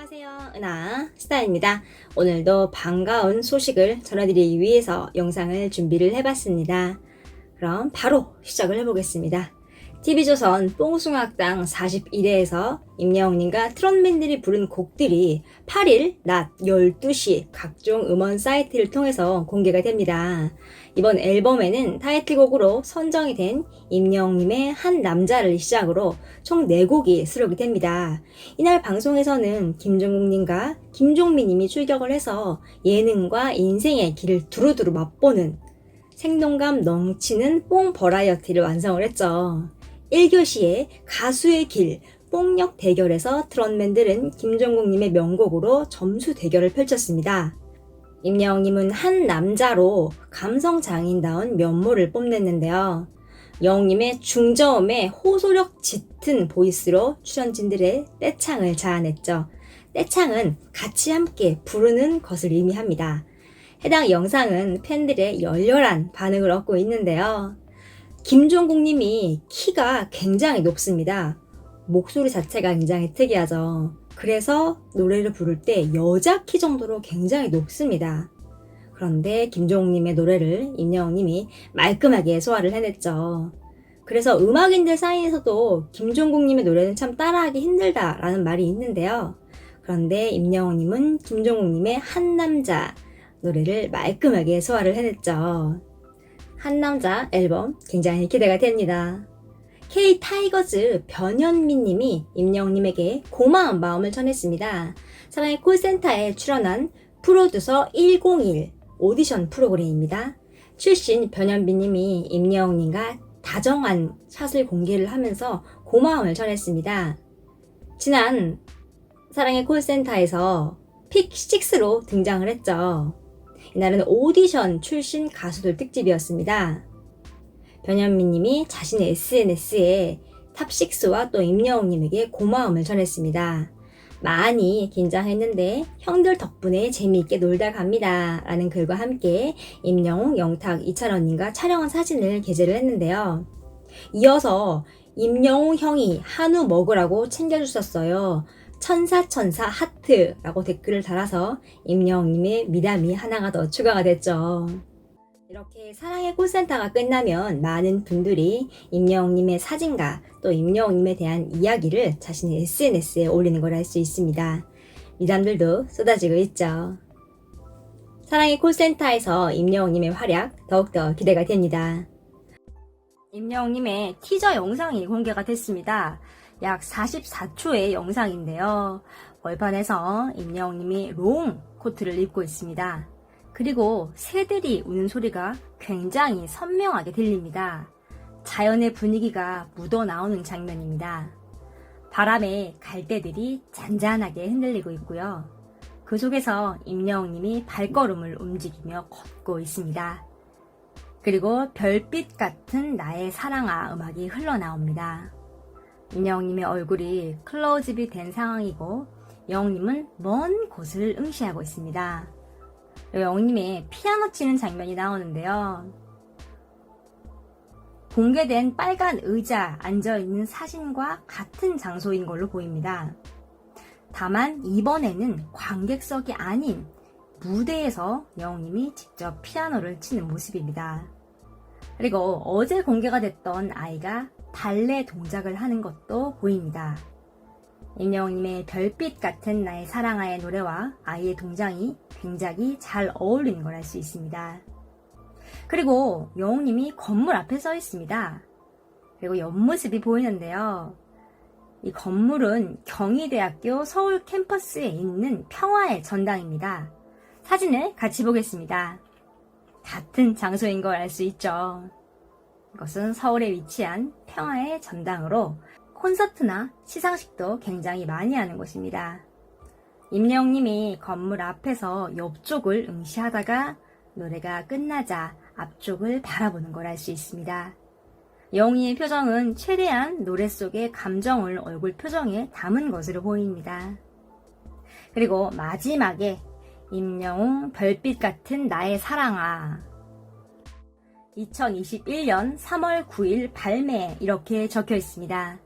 안녕하세요. 은하 스타입니다. 오늘도 반가운 소식을 전해드리기 위해서 영상을 준비를 해봤습니다. 그럼 바로 시작을 해보겠습니다. TV조선 뽕숭아학당 41회에서 임영웅님과 트롯맨들이 부른 곡들이 8일 낮 12시 각종 음원 사이트를 통해서 공개가 됩니다. 이번 앨범에는 타이틀곡으로 선정이 된 임영웅님의 한 남자를 시작으로 총 4곡이 수록이 됩니다. 이날 방송에서는 김종국님과 김종민님이 출격을 해서 예능과 인생의 길을 두루두루 맛보는 생동감 넘치는 뽕 버라이어티를 완성을 했죠. 1교시의 가수의 길, 뽕력 대결에서 트롯맨들은 김종국님의 명곡으로 점수 대결을 펼쳤습니다. 임영웅님은 한 남자로 감성 장인다운 면모를 뽐냈는데요. 영웅님의 중저음의 호소력 짙은 보이스로 출연진들의 떼창을 자아냈죠. 떼창은 같이 함께 부르는 것을 의미합니다. 해당 영상은 팬들의 열렬한 반응을 얻고 있는데요. 김종국님이 키가 굉장히 높습니다. 목소리 자체가 굉장히 특이하죠. 그래서 노래를 부를 때 여자 키 정도로 굉장히 높습니다. 그런데 김종국님의 노래를 임영웅님이 말끔하게 소화를 해냈죠. 그래서 음악인들 사이에서도 김종국님의 노래는 참 따라하기 힘들다라는 말이 있는데요. 그런데 임영웅님은 김종국님의 한 남자 노래를 말끔하게 소화를 해냈죠. 한남자 앨범 굉장히 기대가 됩니다. K-타이거즈 변현민님이 임영웅님에게 고마운 마음을 전했습니다. 사랑의 콜센터에 출연한 프로듀서 101 오디션 프로그램입니다. 출신 변현민님이 임영웅님과 다정한 샷을 공개를 하면서 고마움을 전했습니다. 지난 사랑의 콜센터에서 픽6로 등장을 했죠. 이날은 오디션 출신 가수들 특집이었습니다. 변현민님이 자신의 SNS에 탑6와 또 임영웅님에게 고마움을 전했습니다. 많이 긴장했는데 형들 덕분에 재미있게 놀다 갑니다. 라는 글과 함께 임영웅, 영탁, 이찬원님과 촬영한 사진을 게재를 했는데요. 이어서 임영웅 형이 한우 먹으라고 챙겨주셨어요. 천사 하트라고 댓글을 달아서 임영웅님의 미담이 하나가 더 추가가 됐죠. 이렇게 사랑의 콜센터가 끝나면 많은 분들이 임영웅님의 사진과 또 임영웅님에 대한 이야기를 자신의 SNS에 올리는 걸 알 수 있습니다. 미담들도 쏟아지고 있죠. 사랑의 콜센터에서 임영웅님의 활약 더욱더 기대가 됩니다. 임영웅님의 티저 영상이 공개가 됐습니다. 약 44초의 영상인데요. 벌판에서 임영웅님이 롱 코트를 입고 있습니다. 그리고 새들이 우는 소리가 굉장히 선명하게 들립니다. 자연의 분위기가 묻어나오는 장면입니다. 바람에 갈대들이 잔잔하게 흔들리고 있고요. 그 속에서 임영웅님이 발걸음을 움직이며 걷고 있습니다. 그리고 별빛 같은 나의 사랑아 음악이 흘러나옵니다. 임영웅님의 얼굴이 클로즈업이 된 상황이고 영웅님은 먼 곳을 응시하고 있습니다. 영웅님의 피아노 치는 장면이 나오는데요. 공개된 빨간 의자 앉아있는 사진과 같은 장소인 걸로 보입니다. 다만 이번에는 관객석이 아닌 무대에서 영웅님이 직접 피아노를 치는 모습입니다. 그리고 어제 공개가 됐던 아이가 발레 동작을 하는 것도 보입니다. 임영웅님의 별빛 같은 나의 사랑아의 노래와 아이의 동작이 굉장히 잘 어울리는 걸 알 수 있습니다. 그리고 영웅님이 건물 앞에 서 있습니다. 그리고 옆모습이 보이는데요. 이 건물은 경희대학교 서울 캠퍼스에 있는 평화의 전당입니다. 사진을 같이 보겠습니다. 같은 장소인 걸 알 수 있죠. 이것은 서울에 위치한 평화의 전당으로 콘서트나 시상식도 굉장히 많이 하는 곳입니다. 임영웅님이 건물 앞에서 옆쪽을 응시하다가 노래가 끝나자 앞쪽을 바라보는 걸 알 수 있습니다. 영웅이의 표정은 최대한 노래 속의 감정을 얼굴 표정에 담은 것으로 보입니다. 그리고 마지막에 임영웅 별빛 같은 나의 사랑아 2021년 3월 9일 발매 이렇게 적혀 있습니다.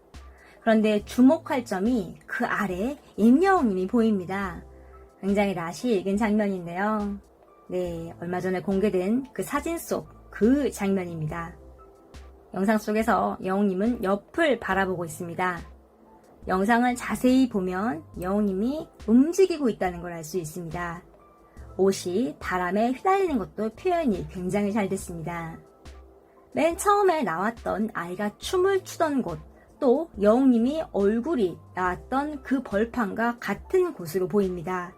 그런데 주목할 점이 그 아래 임영웅님이 보입니다. 굉장히 낯이 익은 장면인데요. 네, 얼마 전에 공개된 그 사진 속 그 장면입니다. 영상 속에서 영웅님은 옆을 바라보고 있습니다. 영상을 자세히 보면 영웅님이 움직이고 있다는 걸 알 수 있습니다. 옷이 바람에 휘날리는 것도 표현이 굉장히 잘 됐습니다. 맨 처음에 나왔던 아이가 춤을 추던 곳, 또 영웅님이 얼굴이 나왔던 그 벌판과 같은 곳으로 보입니다.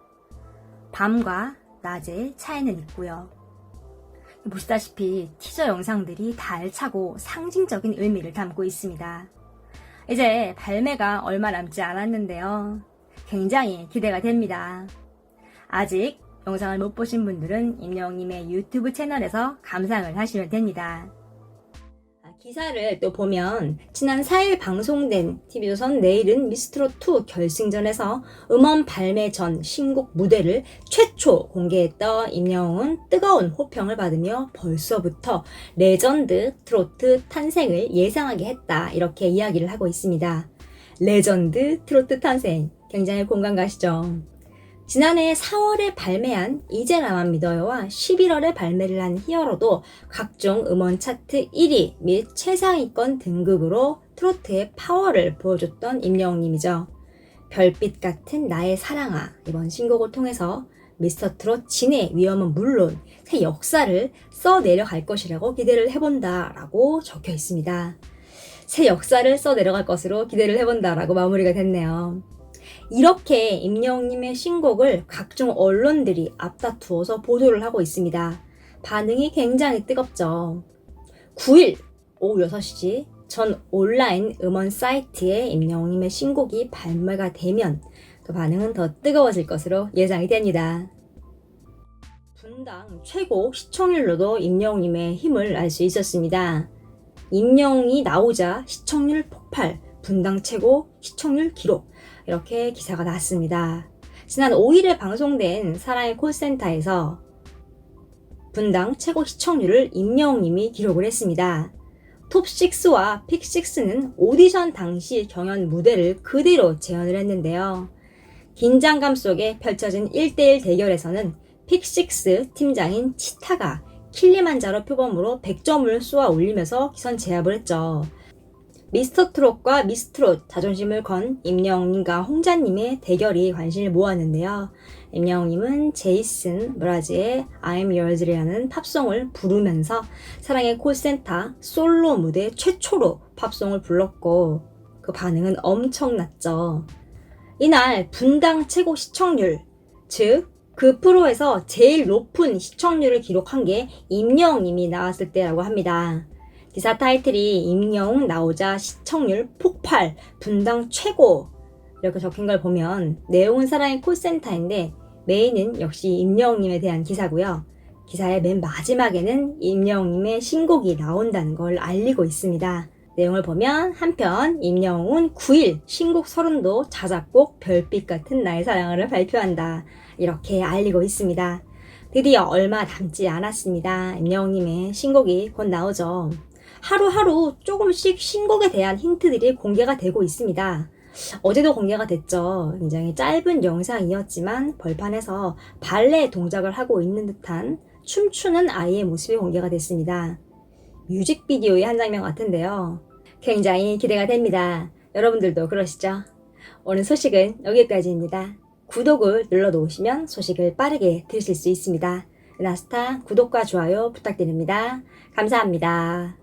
밤과 낮의 차이는 있고요. 보시다시피 티저 영상들이 다 알차고 상징적인 의미를 담고 있습니다. 이제 발매가 얼마 남지 않았는데요. 굉장히 기대가 됩니다. 아직 영상을 못 보신 분들은 임영웅님의 유튜브 채널에서 감상을 하시면 됩니다. 기사를 또 보면 지난 4일 방송된 TV조선 내일은 미스트롯2 결승전에서 음원 발매 전 신곡 무대를 최초 공개했던 임영웅은 뜨거운 호평을 받으며 벌써부터 레전드 트로트 탄생을 예상하게 했다, 이렇게 이야기를 하고 있습니다. 레전드 트로트 탄생, 굉장히 공감 가시죠? 지난해 4월에 발매한 이제 나만 믿어요와 11월에 발매를 한 히어로도 각종 음원 차트 1위 및 최상위권 등극으로 트로트의 파워를 보여줬던 임영웅님이죠. 별빛 같은 나의 사랑아, 이번 신곡을 통해서 미스터트롯 진의 위험은 물론 새 역사를 써내려갈 것이라고 기대를 해본다 라고 적혀 있습니다. 새 역사를 써내려갈 것으로 기대를 해본다 라고 마무리가 됐네요. 이렇게 임영웅님의 신곡을 각종 언론들이 앞다투어서 보도를 하고 있습니다. 반응이 굉장히 뜨겁죠. 9일 오후 6시 전 온라인 음원 사이트에 임영웅님의 신곡이 발매가 되면 그 반응은 더 뜨거워질 것으로 예상이 됩니다. 분당 최고 시청률로도 임영웅님의 힘을 알 수 있었습니다. 임영웅이 나오자 시청률 폭발, 분당 최고 시청률 기록, 이렇게 기사가 나왔습니다. 지난 5일에 방송된 사랑의 콜센터에서 분당 최고 시청률을 임영웅님이 기록을 했습니다. 톱6와 픽6는 오디션 당시 경연 무대를 그대로 재현을 했는데요. 긴장감 속에 펼쳐진 1대1 대결에서는 픽6 팀장인 치타가 킬리만자로 표범으로 100점을 쏘아 올리면서 기선 제압을 했죠. 미스터트롯과 미스트롯 자존심을 건 임영웅님과 홍자님의 대결이 관심을 모았는데요. 임영웅님은 제이슨 브라지의 I'm Yours라는 팝송을 부르면서 사랑의 콜센터 솔로 무대 최초로 팝송을 불렀고 그 반응은 엄청났죠. 이날 분당 최고 시청률, 즉 그 프로에서 제일 높은 시청률을 기록한 게 임영웅님이 나왔을 때라고 합니다. 기사 타이틀이 임영웅 나오자 시청률 폭발, 분당 최고, 이렇게 적힌 걸 보면 내용은 사랑의 콜센터인데 메인은 역시 임영웅님에 대한 기사고요. 기사의 맨 마지막에는 임영웅님의 신곡이 나온다는 걸 알리고 있습니다. 내용을 보면 한편 임영웅은 9일 신곡 30도 자작곡 별빛 같은 나의 사랑을 발표한다, 이렇게 알리고 있습니다. 드디어 얼마 남지 않았습니다. 임영웅님의 신곡이 곧 나오죠. 하루하루 조금씩 신곡에 대한 힌트들이 공개가 되고 있습니다. 어제도 공개가 됐죠. 굉장히 짧은 영상이었지만 벌판에서 발레 동작을 하고 있는 듯한 춤추는 아이의 모습이 공개가 됐습니다. 뮤직비디오의 한 장면 같은데요. 굉장히 기대가 됩니다. 여러분들도 그러시죠? 오늘 소식은 여기까지입니다. 구독을 눌러놓으시면 소식을 빠르게 들으실 수 있습니다. 은하스타 구독과 좋아요 부탁드립니다. 감사합니다.